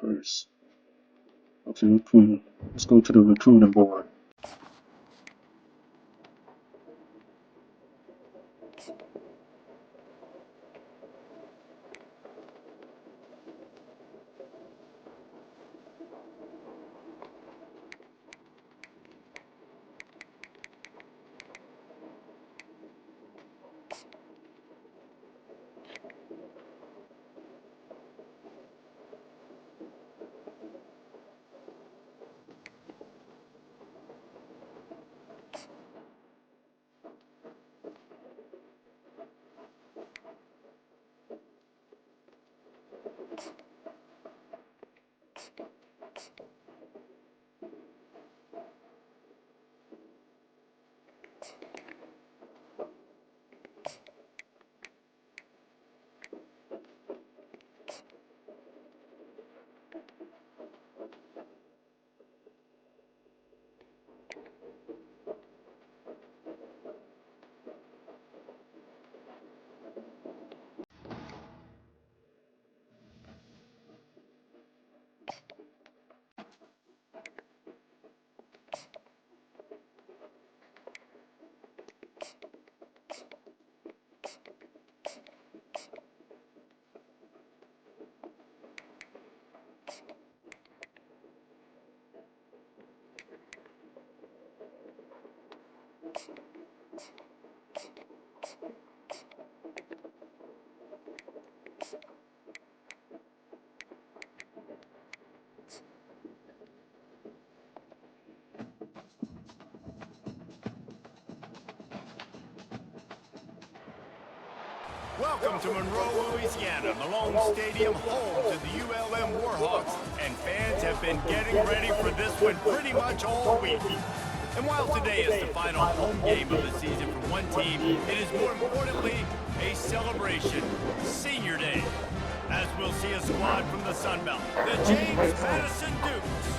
first. Okay, let's go to the recruiting board. Welcome to Monroe, Louisiana, Malone Stadium, home to the ULM Warhawks, and fans have been getting ready for this one pretty much all week. And while today is the final home game of the season for one team, it is more importantly a celebration, Senior Day, as we'll see a squad from the Sun Belt, the James Madison Dukes,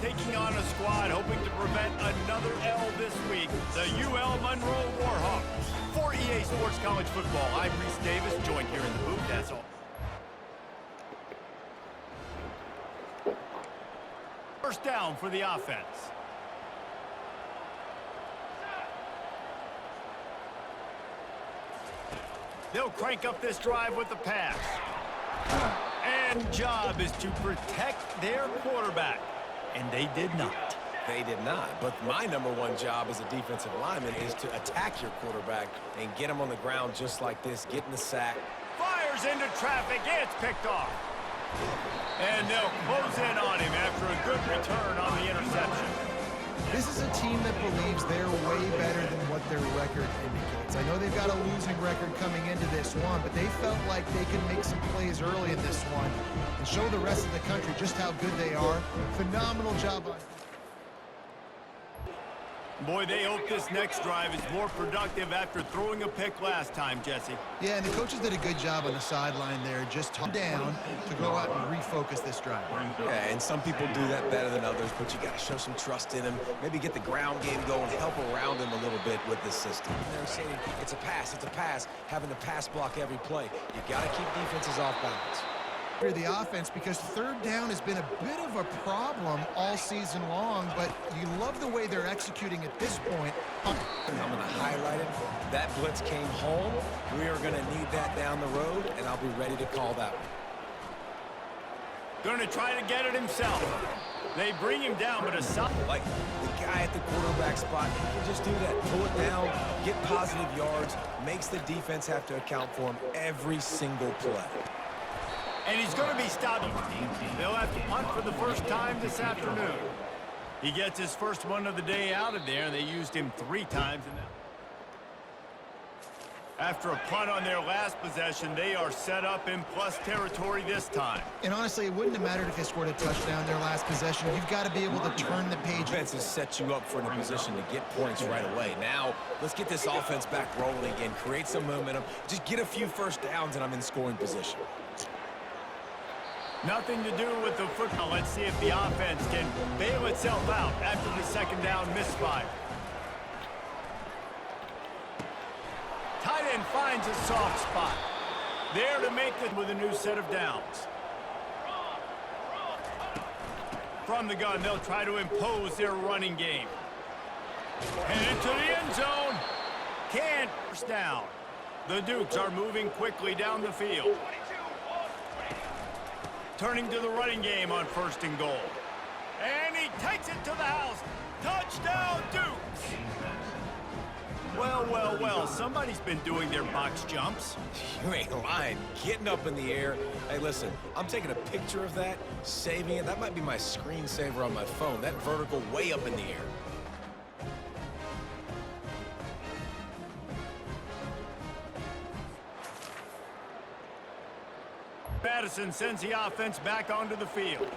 taking on a squad hoping to prevent another L this week, the UL Monroe Warhawks. For EA Sports College Football, I'm Reese Davis, joined here in the booth. That's all. First down for the offense. They'll crank up this drive with the pass. And job is to protect their quarterback. And they did not. They did not, but my number one job as a defensive lineman is to attack your quarterback and get him on the ground just like this, getting the sack. Fires into traffic, it's picked off. And they'll close in on him after a good return on the interception. This is a team that believes they're way better than what their record indicates. I know they've got a losing record coming into this one, but they felt like they could make some plays early in this one and show the rest of the country just how good they are. Phenomenal job on... Boy, they hope this next drive is more productive after throwing a pick last time, Jesse. Yeah, and the coaches did a good job on the sideline there, just down to go out and refocus this drive. Yeah, and some people do that better than others, but you got to show some trust in them. Maybe get the ground game going, help around them a little bit with this system. They're saying it's a pass, having to pass block every play. You got to keep defenses off balance. The offense, because third down has been a bit of a problem all season long, but you love the way they're executing at this point. I'm going to highlight it. That blitz came home. We are going to need that down the road, and I'll be ready to call that one. Going to try to get it himself. They bring him down, but a solid. Like the guy at the quarterback spot, he can just do that. Pull it down, get positive yards, makes the defense have to account for him every single play. And he's going to be stopped. They'll have to punt for the first time this afternoon. He gets his first one of the day out of there. They used him 3 times. After a punt on their last possession, they are set up in plus territory this time. And honestly, it wouldn't have mattered if they scored a touchdown their last possession. You've got to be able to turn the page. Defense has set you up for a position to get points right away. Now, let's get this offense back rolling again, create some momentum, just get a few first downs, and I'm in scoring position. Nothing to do with the football. Let's see if the offense can bail itself out after the second down misfire. Tight end finds a soft spot. There to make it with a new set of downs. From the gun, they'll try to impose their running game. And into the end zone. Can't. First down. The Dukes are moving quickly down the field. Turning to the running game on 1st and goal. And he takes it to the house. Touchdown, Dukes! Well, well, well, somebody's been doing their box jumps. You ain't lying. Getting up in the air. Hey, listen, I'm taking a picture of that, saving it. That might be my screensaver on my phone. That vertical way up in the air. Madison sends the offense back onto the field.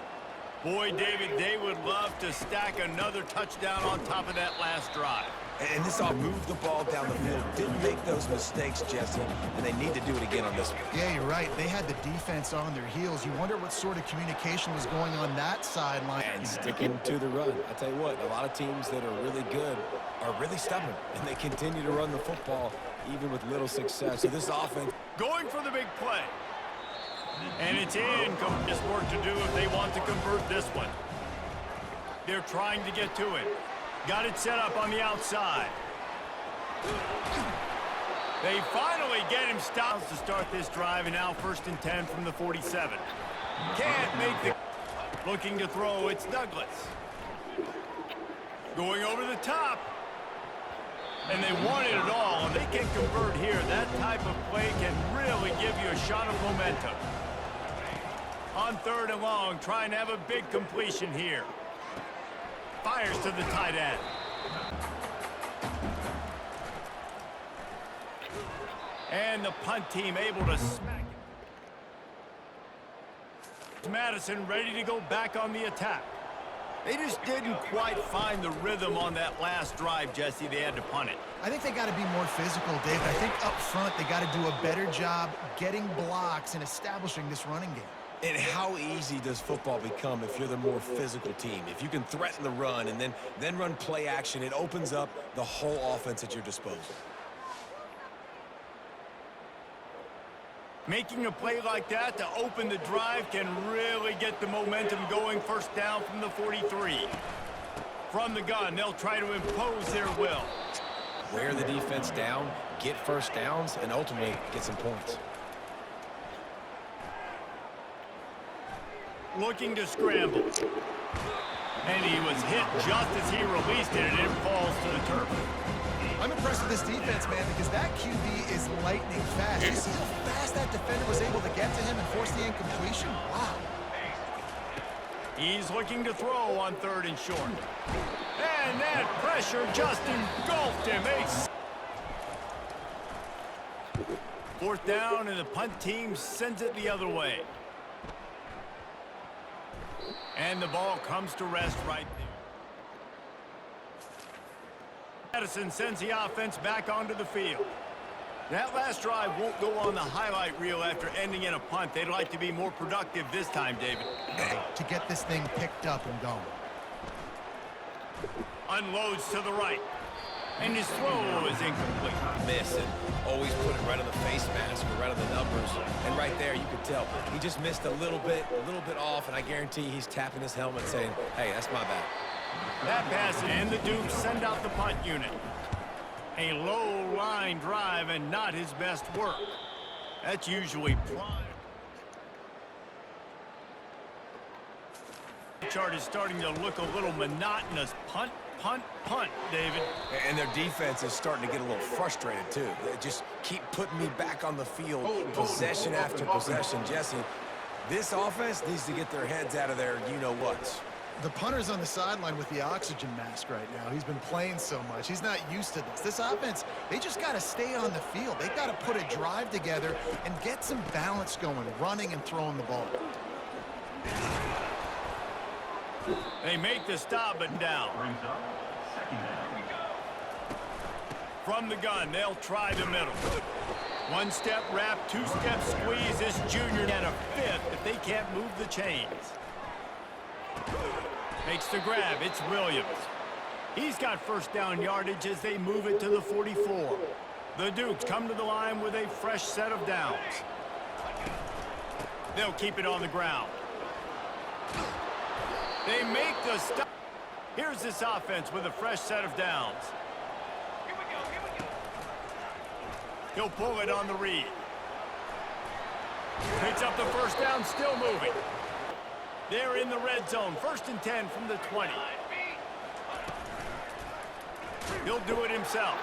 Boy, David, they would love to stack another touchdown on top of that last drive. And this all moved the ball down the field. Didn't make those mistakes, Jesse, and they need to do it again on this one. Yeah, you're right. They had the defense on their heels. You wonder what sort of communication was going on that sideline. And sticking to the run. I tell you what, a lot of teams that are really good are really stubborn, and they continue to run the football even with little success. So this offense... Going for the big play. And it's in. Just work to do if they want to convert this one. They're trying to get to it. Got it set up on the outside. They finally get him stopped to start this drive, and now 1st and 10 from the 47. Can't make the... Looking to throw, it's Douglas. Going over the top. And they want it all, and they can convert here. That type of play can really give you a shot of momentum. On 3rd and long, trying to have a big completion here. Fires to the tight end. And the punt team able to smack it. Madison ready to go back on the attack. They just didn't quite find the rhythm on that last drive, Jesse. They had to punt it. I think they got to be more physical, Dave. I think up front they got to do a better job getting blocks and establishing this running game. And how easy does football become if you're the more physical team? If you can threaten the run and then run play action, it opens up the whole offense at your disposal. Making a play like that to open the drive can really get the momentum going. 1st down from the 43. From the gun, they'll try to impose their will. Wear the defense down, get 1st downs, and ultimately get some points. Looking to scramble. And he was hit just as he released it, and it falls to the turf. I'm impressed with this defense, man, because that QB is lightning fast. You see how fast that defender was able to get to him and force the incompletion? Wow. He's looking to throw on 3rd and short. And that pressure just engulfed him. 4th down, and the punt team sends it the other way. And the ball comes to rest right there. Madison sends the offense back onto the field. That last drive won't go on the highlight reel after ending in a punt. They'd like to be more productive this time, David. To get this thing picked up and going. Unloads to the right. And his throw is incomplete. Miss and always put it right on the face mask or right on the numbers. And right there, you could tell he just missed a little bit off, and I guarantee he's tapping his helmet saying, hey, that's my bad. That pass, and the Dukes send out the punt unit. A low line drive and not his best work. That's usually prime. The chart is starting to look a little monotonous. Punt, punt, punt, David. And their defense is starting to get a little frustrated, too. They just keep putting me back on the field, possession after possession. Jesse, this offense needs to get their heads out of their you-know-whats. The punter's on the sideline with the oxygen mask right now. He's been playing so much. He's not used to this. This offense, they just got to stay on the field. They've got to put a drive together and get some balance going, running and throwing the ball. They make the stop but down. From the gun, they'll try the middle. One-step wrap, two-step squeeze. This junior at a 5th if they can't move the chains. Makes the grab. It's Williams. He's got 1st down yardage as they move it to the 44. The Dukes come to the line with a fresh set of downs. They'll keep it on the ground. They make the stop. Here's this offense with a fresh set of downs. Here we go. He'll pull it on the read. Picks up the first down, still moving. They're in the red zone. 1st and 10 from the 20. He'll do it himself.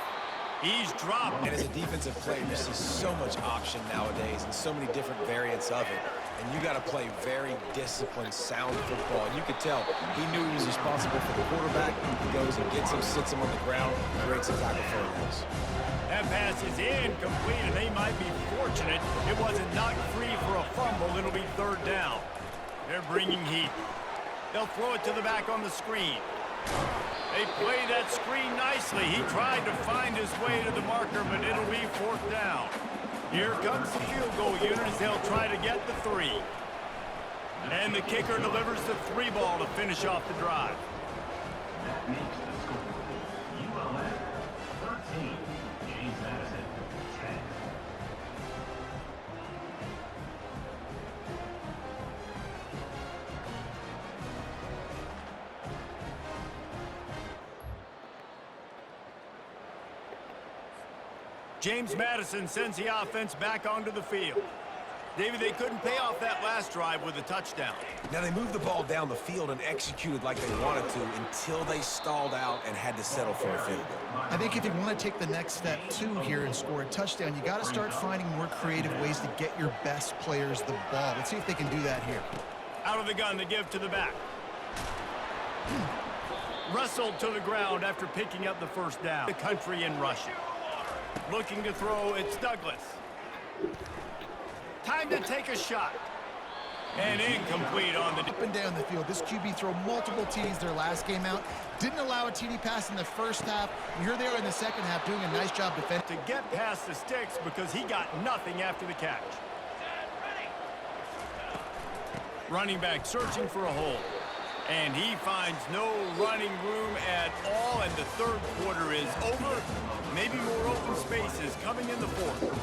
He's dropped. And as a defensive player, you see so much option nowadays and so many different variants of it. And you got to play very disciplined, sound football. And you could tell he knew he was responsible for the quarterback. He goes and gets him, sits him on the ground, creates a tackle for a loss. That pass is incomplete, and they might be fortunate it wasn't knocked free for a fumble. It'll be 3rd down. They're bringing heat. They'll throw it to the back on the screen. They play that screen nicely. He tried to find his way to the marker, but it'll be 4th down. Here comes the field goal unit as they'll try to get the 3. And the kicker delivers the 3 ball to finish off the drive. That makes the score UL 13, James Madison 10. James Madison sends the offense back onto the field. David, they couldn't pay off that last drive with a touchdown. Now, they moved the ball down the field and executed like they wanted to until they stalled out and had to settle for a field goal. I think if you want to take the next step, too, here and score a touchdown, you got to start finding more creative ways to get your best players the ball. Let's see if they can do that here. Out of the gun, they give to the back. Wrestled to the ground after picking up the first down. The country in rushing. Looking to throw, it's Douglas. Time to take a shot. And incomplete on the... Up and down the field. This QB threw multiple TDs their last game out. Didn't allow a TD pass in the first half. And here they are in the second half doing a nice job defending. To get past the sticks because he got nothing after the catch. Running back searching for a hole. And he finds no running room at all, and the 3rd quarter is over. Maybe more open spaces coming in the 4th.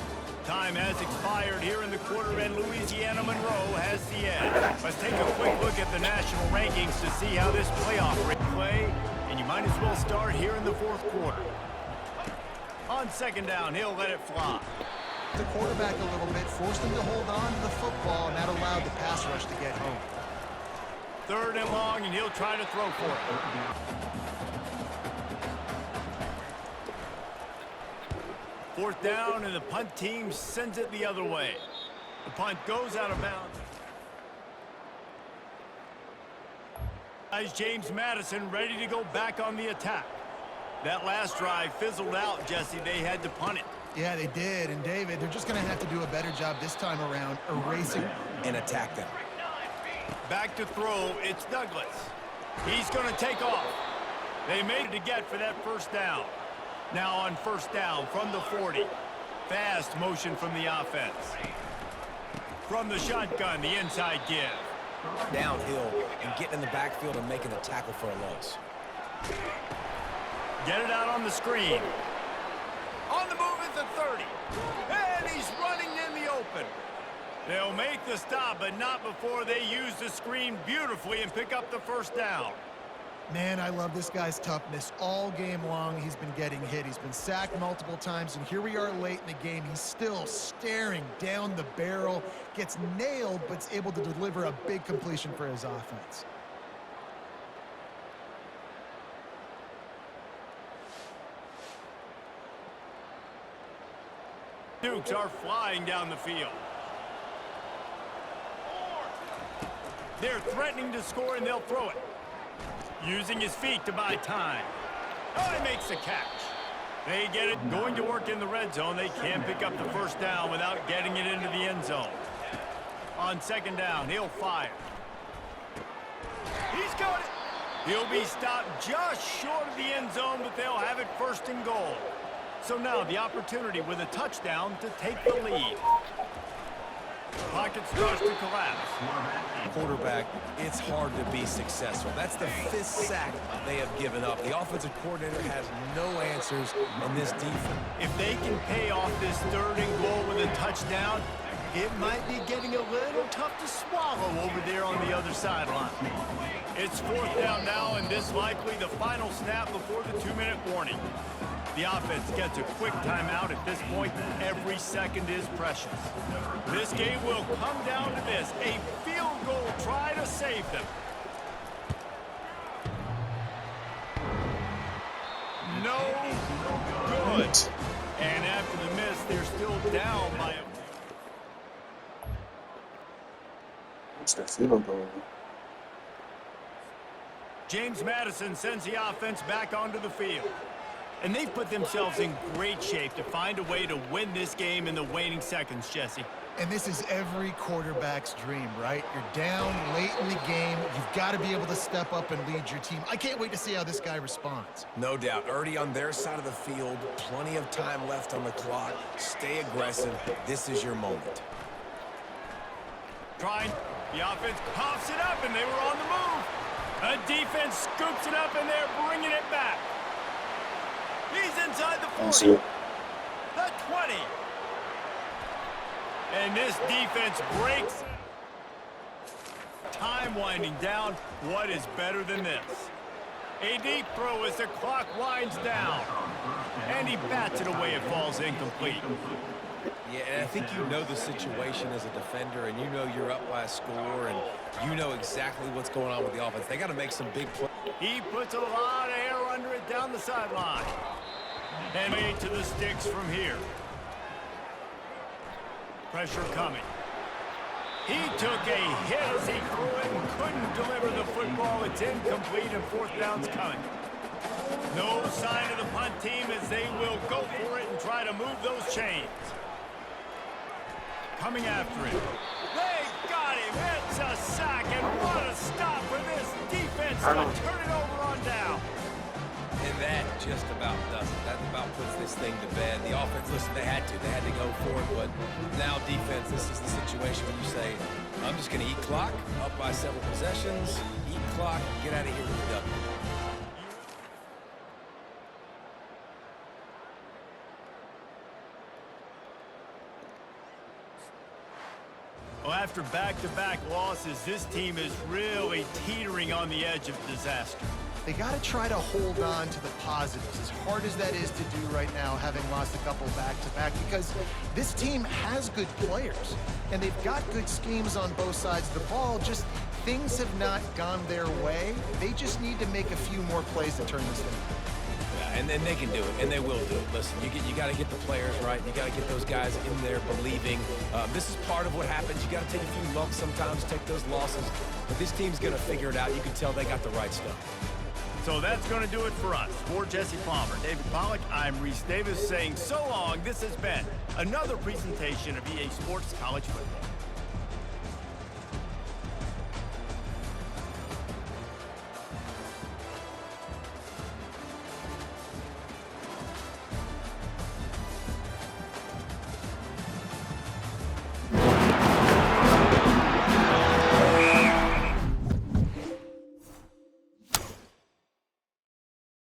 Time has expired here in the quarter, and Louisiana Monroe has the edge. Let's take a quick look at the national rankings to see how this playoff play, and you might as well start here in the 4th quarter. On 2nd down, he'll let it fly. The quarterback a little bit, forced him to hold on to the football, and that allowed the pass rush to get home. 3rd and long, and he'll try to throw for it. Fourth down, and the punt team sends it the other way. The punt goes out of bounds. As James Madison ready to go back on the attack. That last drive fizzled out, Jesse. They had to punt it. Yeah, they did. And, David, they're just going to have to do a better job this time around erasing And attack them. Back to throw, it's Douglas. He's going to take off. They made it to get for that 1st down. Now on 1st down from the 40. Fast motion from the offense. From the shotgun, the inside give. Downhill and getting in the backfield and making a tackle for a loss. Get it out on the screen. On the move at the 30. And he's running in the open. They'll make the stop, but not before they use the screen beautifully and pick up the 1st down. Man, I love this guy's toughness. All game long, he's been getting hit. He's been sacked multiple times, and here we are late in the game. He's still staring down the barrel, gets nailed, but is able to deliver a big completion for his offense. Dukes are flying down the field. They're threatening to score, and they'll throw it. Using his feet to buy time. Oh, he makes the catch. They get it going to work in the red zone. They can't pick up the 1st down without getting it into the end zone. On 2nd down, he'll fire. He's got it. He'll be stopped just short of the end zone, but they'll have it 1st and goal. So now the opportunity with a touchdown to take the lead. Pocket starts to collapse. Quarterback, it's hard to be successful. That's the 5th sack they have given up. The offensive coordinator has no answers in this defense. If they can pay off this 3rd and goal with a touchdown, It might be getting a little tough to swallow over there on the other sideline. It's 4th down now, and this likely the final snap before the 2-minute warning. The offense gets a quick timeout at this point. Every second is precious. This game will come down to this, a field goal try to save them. No good. And after the miss, they're still down by a... What's that field goal? James Madison sends the offense back onto the field. And they've put themselves in great shape to find a way to win this game in the waning seconds, Jesse. And this is every quarterback's dream, right? You're down late in the game. You've got to be able to step up and lead your team. I can't wait to see how this guy responds. No doubt. Already on their side of the field. Plenty of time left on the clock. Stay aggressive. This is your moment. Trying. The offense coughs it up, and they were on the move. A defense scoops it up, and they're bringing it back. He's inside the 40. The 20. And this defense breaks. Time winding down. What is better than this? A deep throw as the clock winds down. And he bats it away. It falls incomplete. Yeah, and I think you know the situation as a defender, and you know you're up by a score, and you know exactly what's going on with the offense. They got to make some big plays. He puts a lot of air under it down the sideline. And made to the sticks from here. Pressure coming. He took a hit as he threw it and couldn't deliver the football. It's incomplete, and 4th down's coming. No sign of the punt team as they will go for it and try to move those chains. Coming after him. They got him. It's a sack, and what a stop for this defense to turn it over on down. And that just about does it. That about puts this thing to bed. The offense, listen, they had to go for it, but now defense, this is the situation when you say, I'm just going to eat clock, up by several possessions, eat clock, get out of here with a W. Well, after back-to-back losses, this team is really teetering on the edge of disaster. They got to try to hold on to the positives, as hard as that is to do right now, having lost a couple back-to-back, because this team has good players, and they've got good schemes on both sides of the ball. Just things have not gone their way. They just need to make a few more plays to turn this thing around. And then they can do it, and they will do it. Listen, you got to get the players right. You got to get those guys in there believing. This is part of what happens. You got to take a few lumps sometimes, take those losses. But this team's going to figure it out. You can tell they got the right stuff. So that's going to do it for us. For Jesse Palmer, David Pollack, I'm Reese Davis saying so long. This has been another presentation of EA Sports College Football.